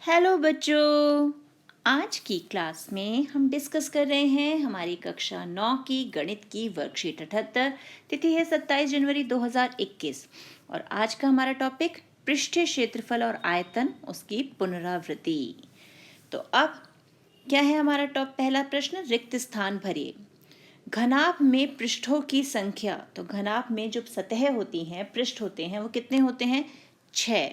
Hello बच्चों, आज की क्लास में हम डिस्कस कर रहे हैं हमारी कक्षा 9 की गणित की वर्कशीट 78। तिथि है 27 जनवरी 2021 और आज का हमारा टॉपिक पृष्ठीय क्षेत्रफल और आयतन, उसकी पुनरावृत्ति। तो अब क्या है हमारा पहला प्रश्न, रिक्त स्थान भरिए। घनाभ में पृष्ठों की संख्या, तो घनाभ में जो सतह होती हैं, पृष्ठ होते हैं, वो कितने होते हैं? 6।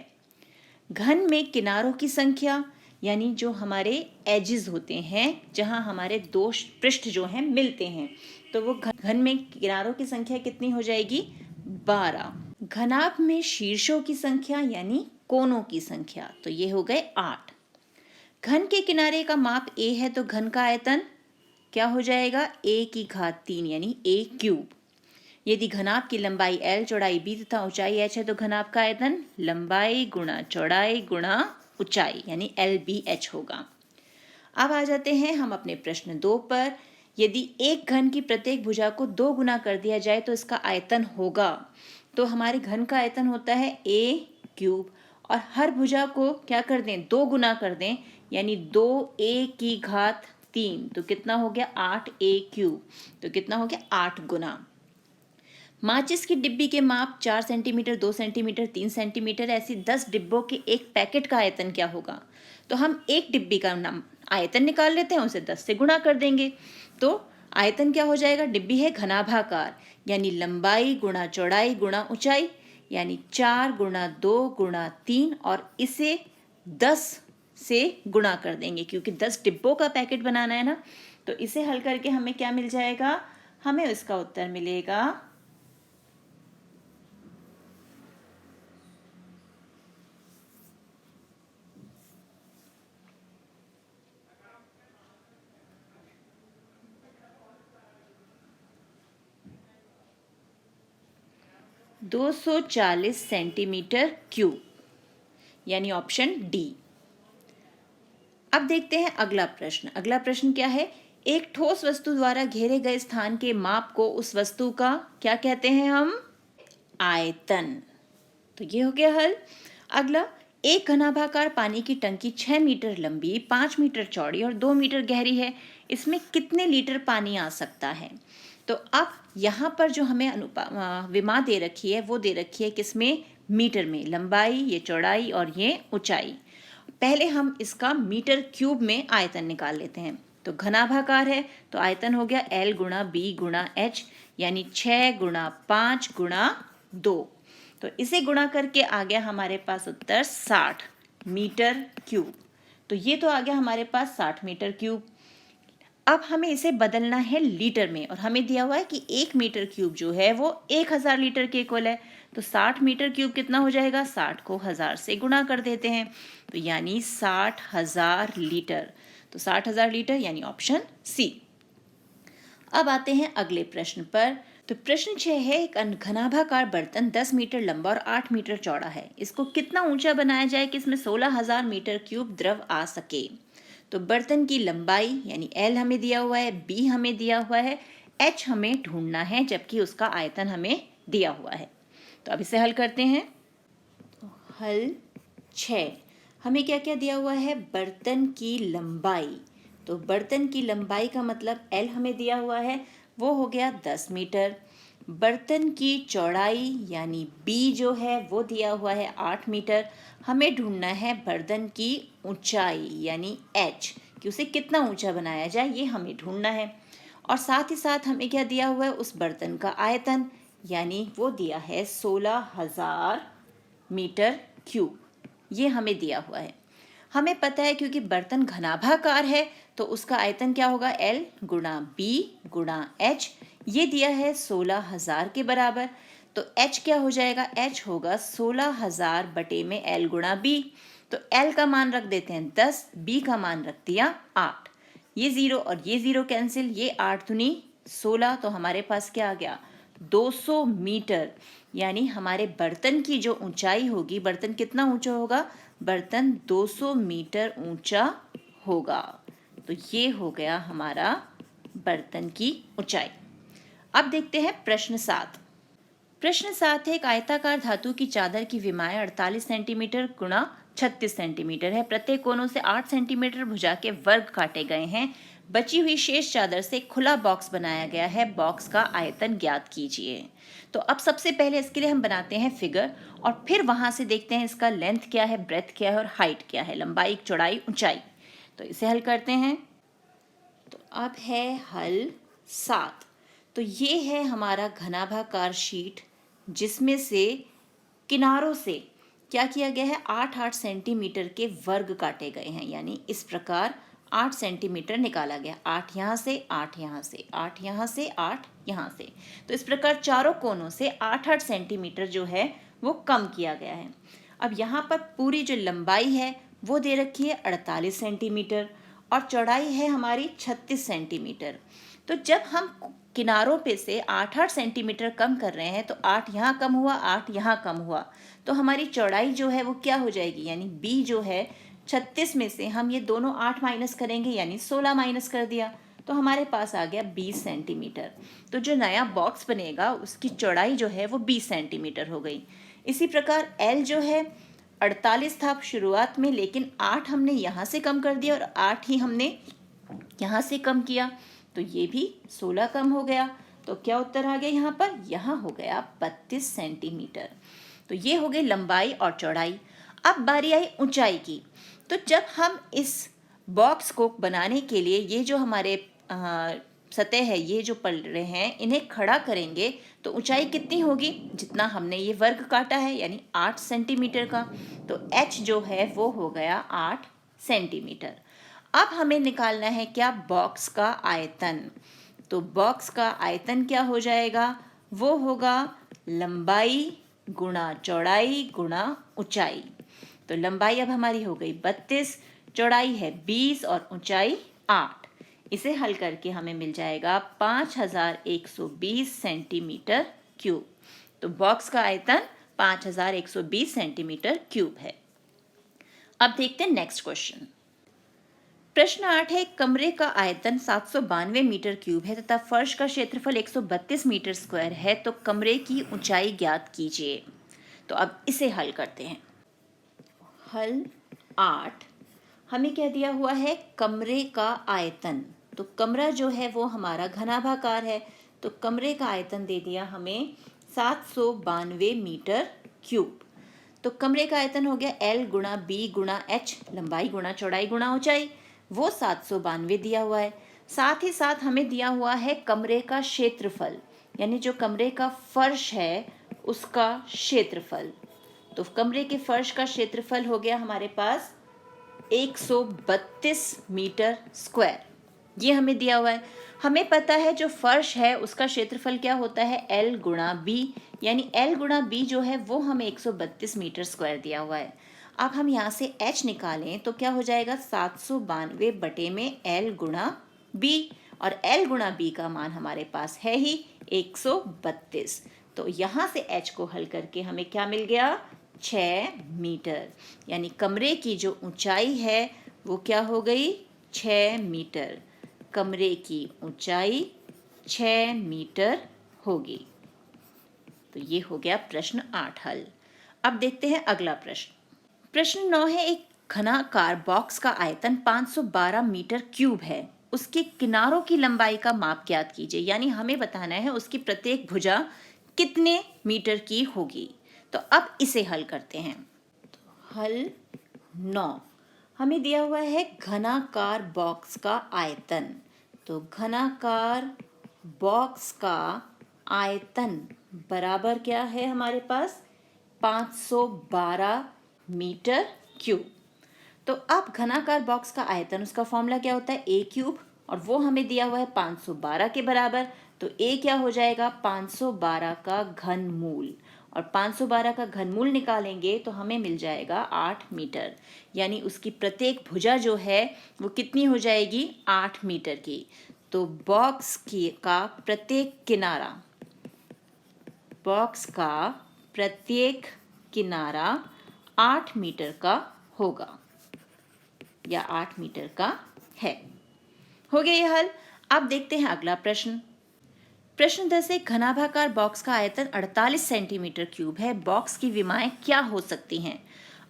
घन में किनारों की संख्या, यानी जो हमारे एजेस होते हैं, जहां हमारे दो पृष्ठ जो हैं मिलते हैं, तो वो घन में किनारों की संख्या कितनी हो जाएगी? 12। घनाभ में शीर्षों की संख्या यानी कोनों की संख्या, तो ये हो गए 8। घन के किनारे का माप a है, तो घन का आयतन क्या हो जाएगा? a की घात 3 यानी a क्यूब। यदि घनाभ की लंबाई L, चौड़ाई B तथा ऊंचाई h है, तो घनाभ का आयतन लंबाई गुणा चौड़ाई गुणा ऊंचाई यानी LBH होगा। अब आ जाते हैं हम अपने प्रश्न 2 पर। यदि एक घन की प्रत्येक भुजा को 2 गुना कर दिया जाए तो इसका आयतन होगा। तो हमारे घन का आयतन होता है a क्यूब और हर भुजा को क्या कर दें? 2 गुना कर दें, यानी 2a की घात 3, तो कितना हो गया? 8a cube. तो कितना हो गया? 8 गुना। माचिस की डिब्बी के माप 4 सेंटीमीटर, 2 सेंटीमीटर, 3 सेंटीमीटर, ऐसी 10 डिब्बों के एक पैकेट का आयतन क्या होगा? तो हम एक डिब्बी का नाम आयतन निकाल लेते हैं, उसे 10 से गुणा कर देंगे। तो आयतन क्या हो जाएगा? डिब्बी है घनाभाकार, यानी लंबाई गुणा चौड़ाई गुणा ऊंचाई, यानी 4 गुणा 2 गुणा 3, और इसे 10 से गुणा कर देंगे क्योंकि 10 डिब्बों का पैकेट बनाना है ना। तो इसे हल करके हमें क्या मिल जाएगा? हमें इसका उत्तर मिलेगा 240 सेंटीमीटर क्यूब, यानी ऑप्शन डी। अब देखते हैं अगला प्रश्न। अगला प्रश्न क्या है? एक ठोस वस्तु द्वारा घेरे गए स्थान के माप को उस वस्तु का क्या कहते हैं हम? आयतन। तो ये हो गया हल। अगला, एक घनाभाकार पानी की टंकी 6 मीटर लंबी, 5 मीटर चौड़ी और 2 मीटर गहरी है। इसमें कितने लीटर पानी आ सकता है? तो अब यहाँ पर जो हमें विमा दे रखी है वो दे रखी है किसमें? मीटर में। लंबाई, ये चौड़ाई और ये ऊंचाई। पहले हम इसका मीटर क्यूब में आयतन निकाल लेते हैं। तो घनाभाकार है तो आयतन हो गया L गुणा B गुणा H, यानी 6 गुणा 5 गुणा 2। तो इसे गुणा करके आ गया हमारे पास उत्तर 60 मीटर क्यूब। तो ये तो आ गया हमारे पास 60 मीटर क्यूब। अब हमें इसे बदलना है लीटर में, और हमें दिया हुआ है कि 1 मीटर क्यूब जो है वो 1000 लीटर के इक्वल है। तो 60 मीटर क्यूब कितना हो जाएगा? 60 को 1000 से गुणा कर देते हैं, तो यानी 60,000 लीटर। तो 60,000 लीटर यानी ऑप्शन सी। अब आते हैं अगले प्रश्न पर। तो प्रश्न 6 है, एक घनाभाकार बर्तन 10 मीटर लंबा और 8 मीटर चौड़ा है। इसको कितना ऊंचा बनाया जाए कि इसमें 16,000 मीटर क्यूब द्रव आ सके? तो बर्तन की लंबाई यानी L हमें दिया हुआ है, B हमें दिया हुआ है, H हमें ढूंढना है, जबकि उसका आयतन हमें दिया हुआ है। तो अब इसे हल करते हैं। तो हल 6, हमें क्या क्या दिया हुआ है? बर्तन की लंबाई। तो बर्तन की लंबाई का मतलब L हमें दिया हुआ है, वो हो गया 10 मीटर। बर्तन की चौड़ाई यानी B जो है वो दिया हुआ है 8 मीटर। हमें ढूंढना है बर्तन की ऊंचाई यानी H, कि उसे कितना ऊंचा बनाया जाए, ये हमें ढूंढना है। और साथ ही साथ हमें क्या दिया हुआ है? उस बर्तन का आयतन, यानी वो दिया है 16,000 मीटर क्यूब, ये हमें दिया हुआ है। हमें पता है क्योंकि बर्तन घनाभाकार है तो उसका आयतन क्या होगा? L गुणा B गुणा H, ये दिया है 16,000 के बराबर। तो H क्या हो जाएगा? H होगा 16,000 बटे में L गुणा B। तो L का मान रख देते हैं 10, B का मान रख दिया 8। ये 0 और ये 0 कैंसिल, ये 8 दूनी 16, तो हमारे पास क्या आ गया? 200 मीटर। यानी हमारे बर्तन की जो ऊंचाई होगी, बर्तन कितना ऊंचा होगा? बर्तन 200 मीटर ऊंचा होगा। तो ये हो गया हमारा बर्तन की ऊंचाई। अब देखते हैं प्रश्न 7। प्रश्न 7 है, एक आयताकार धातु की चादर की विमाएं 48 सेंटीमीटर गुणा 36 सेंटीमीटर है। प्रत्येक कोनों से 8 सेंटीमीटर भुजा के वर्ग काटे गए हैं। बची हुई शेष चादर से खुला बॉक्स बनाया गया है। बॉक्स का आयतन ज्ञात कीजिए। तो अब सबसे पहले इसके लिए हम बनाते हैं फिगर और फिर वहां से देखते हैं इसका लेंथ क्या है, ब्रेथ क्या है और हाइट क्या है, लंबाई, चौड़ाई, ऊंचाई। तो इसे हल करते हैं। तो अब है हल 7। तो ये है हमारा घनाभाकार शीट जिसमें से किनारों से क्या किया गया है, 8-8 सेंटीमीटर के वर्ग काटे गए हैं। यानी इस प्रकार 8 सेंटीमीटर निकाला गया। 8 यहाँ से, 8 यहाँ से, 8 यहाँ से, 8 यहाँ से। तो इस प्रकार चारों कोनों से 8-8 सेंटीमीटर जो है वो कम किया गया है। अब यहाँ पर पूरी जो लंबाई है वो दे रखी है 48 सेंटीमीटर और चौड़ाई है हमारी 36 सेंटीमीटर। तो जब हम किनारों पे से 8-8 सेंटीमीटर कम कर रहे हैं तो 8 यहाँ कम हुआ, 8 यहाँ कम हुआ, तो हमारी चौड़ाई जो है वो क्या हो जाएगी, यानी b जो है 36 में से हम ये दोनों 8 माइनस करेंगे, यानी 16 माइनस कर दिया, तो हमारे पास आ गया 20 सेंटीमीटर। तो जो नया बॉक्स बनेगा उसकी चौड़ाई जो है वो 20 सेंटीमीटर हो गई। इसी प्रकार L जो है 48 था शुरुआत में, लेकिन 8 हमने यहाँ से कम कर दिया और 8 ही हमने यहाँ से कम किया, तो ये भी 16 कम हो गया। तो क्या उत्तर आ गया यहाँ पर, यहाँ हो गया 32 सेंटीमीटर। तो ये हो गई लंबाई और चौड़ाई। अब बारी आई ऊंचाई की। तो जब हम इस बॉक्स को बनाने के लिए ये जो हमारे सतह है, ये जो पल रहे हैं, इन्हें खड़ा करेंगे तो ऊंचाई कितनी होगी, जितना हमने ये वर्ग काटा है, यानी 8 सेंटीमीटर का। तो h जो है वो हो गया 8 सेंटीमीटर। अब हमें निकालना है क्या, बॉक्स का आयतन। तो बॉक्स का आयतन क्या हो जाएगा, वो होगा लंबाई गुणा चौड़ाई गुणा ऊंचाई। तो लंबाई अब हमारी हो गई 32, चौड़ाई है 20 और ऊंचाई 8। इसे हल करके हमें मिल जाएगा 5120 सेंटीमीटर क्यूब। तो बॉक्स का आयतन 5120 सेंटीमीटर क्यूब है। अब देखते हैं नेक्स्ट क्वेश्चन। प्रश्न 8 है, कमरे का आयतन 792 मीटर क्यूब है तथा फर्श का क्षेत्रफल 132 मीटर स्क्वायर है, तो कमरे की ऊंचाई ज्ञात कीजिए। तो अब इसे हल करते हैं। हल 8, हमें क्या दिया हुआ है, कमरे का आयतन। तो कमरा जो है वो हमारा घनाभाकार है, तो कमरे का आयतन दे दिया हमें 792 मीटर क्यूब। तो कमरे का आयतन हो गया L गुणा B गुणा H, लंबाई गुणा चौड़ाई गुणा ऊंचाई, वो 792 दिया हुआ है। साथ ही साथ हमें दिया हुआ है कमरे का क्षेत्रफल, यानी जो कमरे का फर्श है उसका क्षेत्रफल। तो कमरे के फर्श का क्षेत्रफल हो गया हमारे पास 132 मीटर स्क्वायर, ये हमें दिया हुआ है। हमें पता है जो फर्श है उसका क्षेत्रफल क्या होता है, L गुणा B, यानी L गुणा B जो है वो हमें 132 मीटर स्क्वायर दिया हुआ है। अब हम यहाँ से H निकालें तो क्या हो जाएगा, 792 बटे में L गुणा B, और L गुणा B का मान हमारे पास है ही 132। तो यहाँ से H को हल करके हमें क्या मिल गया, 6 मीटर। यानी कमरे की जो ऊंचाई है वो क्या हो गई, 6 मीटर। कमरे की ऊंचाई 6 मीटर होगी। तो ये हो गया प्रश्न 8 हल। अब देखते हैं अगला प्रश्न। प्रश्न 9 है, एक घनाकार बॉक्स का आयतन 512 मीटर क्यूब है, उसके किनारों की लंबाई का माप ज्ञात कीजिए। यानी हमें बताना है उसकी प्रत्येक भुजा कितने मीटर की होगी। तो अब इसे हल करते हैं। तो हल 9, हमें दिया हुआ है घनाकार बॉक्स का आयतन। तो घनाकार बॉक्स का आयतन बराबर क्या है हमारे पास, 512 मीटर क्यूब। तो अब घनाकार बॉक्स का आयतन, उसका फॉर्मूला क्या होता है, a क्यूब, और वो हमें दिया हुआ है 512 के बराबर। तो a क्या हो जाएगा, 512 का घनमूल, और 512 का घनमूल निकालेंगे तो हमें मिल जाएगा 8 मीटर। यानी उसकी प्रत्येक भुजा जो है वो कितनी हो जाएगी, 8 मीटर की। तो बॉक्स का प्रत्येक किनारा, बॉक्स का प्रत्येक किनारा 8 मीटर का होगा, या 8 मीटर का है। हो गया ये हल। अब देखते हैं अगला प्रश्न। प्रश्न 10 है, घनाभाकार बॉक्स का आयतन 48 सेंटीमीटर क्यूब है, बॉक्स की विमाएं क्या हो सकती हैं।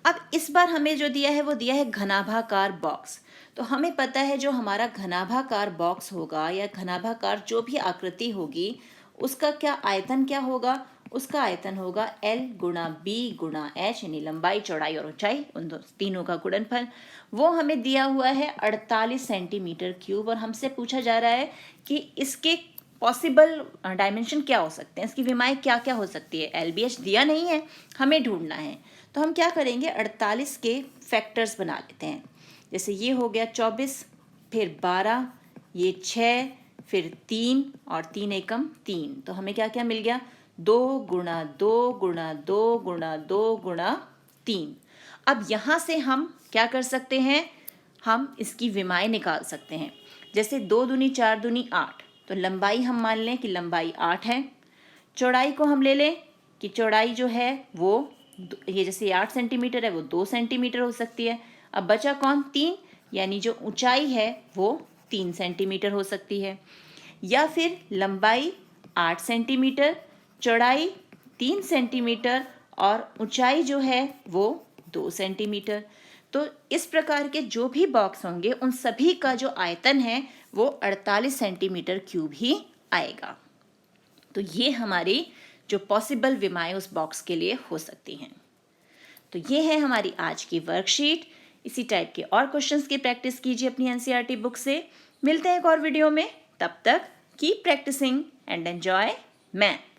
अब इस बार हमें जो दिया है वो दिया है घनाभाकार बॉक्स। तो हमें पता है जो हमारा घनाभाकार बॉक्स होगा या घनाभाकार जो भी आकृति होगी उसका क्या आयतन क्या होगा, उसका आयतन होगा L गुणा B गुणा H, यानी लंबाई चौड़ाई और ऊंचाई, उन तीनों का गुणनफल। वो हमें दिया हुआ है 48 सेंटीमीटर क्यूब, और हमसे पूछा जा रहा है कि इसके पॉसिबल डायमेंशन क्या हो सकते हैं, इसकी विमाएं क्या क्या हो सकती है। LBH दिया नहीं है, हमें ढूंढना है। तो हम क्या करेंगे, 48 के फैक्टर्स बना लेते हैं। जैसे ये हो गया 24, फिर 12, ये 6, फिर 3 और 3 एकम 3। तो हमें क्या क्या मिल गया, 2 गुणा 2 गुणा 2 गुणा 2 गुणा 3। अब यहाँ से हम क्या कर सकते हैं, हम इसकी विमाएं निकाल सकते हैं। जैसे 2 दूनी 4 दूनी 8, तो लंबाई हम मान लें कि लंबाई 8 है। चौड़ाई को हम ले लें कि चौड़ाई जो है वो ये जैसे 8 सेंटीमीटर है वो 2 सेंटीमीटर हो सकती है। अब बचा कौन, 3, यानी जो ऊंचाई है वो 3 सेंटीमीटर हो सकती है। या फिर लंबाई 8 सेंटीमीटर, चौड़ाई 3 सेंटीमीटर और ऊंचाई जो है वो 2 सेंटीमीटर। तो इस प्रकार के जो भी बॉक्स होंगे उन सभी का जो आयतन है वो 48 सेंटीमीटर क्यूब ही आएगा। तो ये हमारी जो पॉसिबल विमाएं उस बॉक्स के लिए हो सकती हैं। तो ये है हमारी आज की वर्कशीट। इसी टाइप के और क्वेश्चंस की प्रैक्टिस कीजिए अपनी एनसीईआरटी बुक से। मिलते हैं एक और वीडियो में, तब तक keep practising and enjoy math.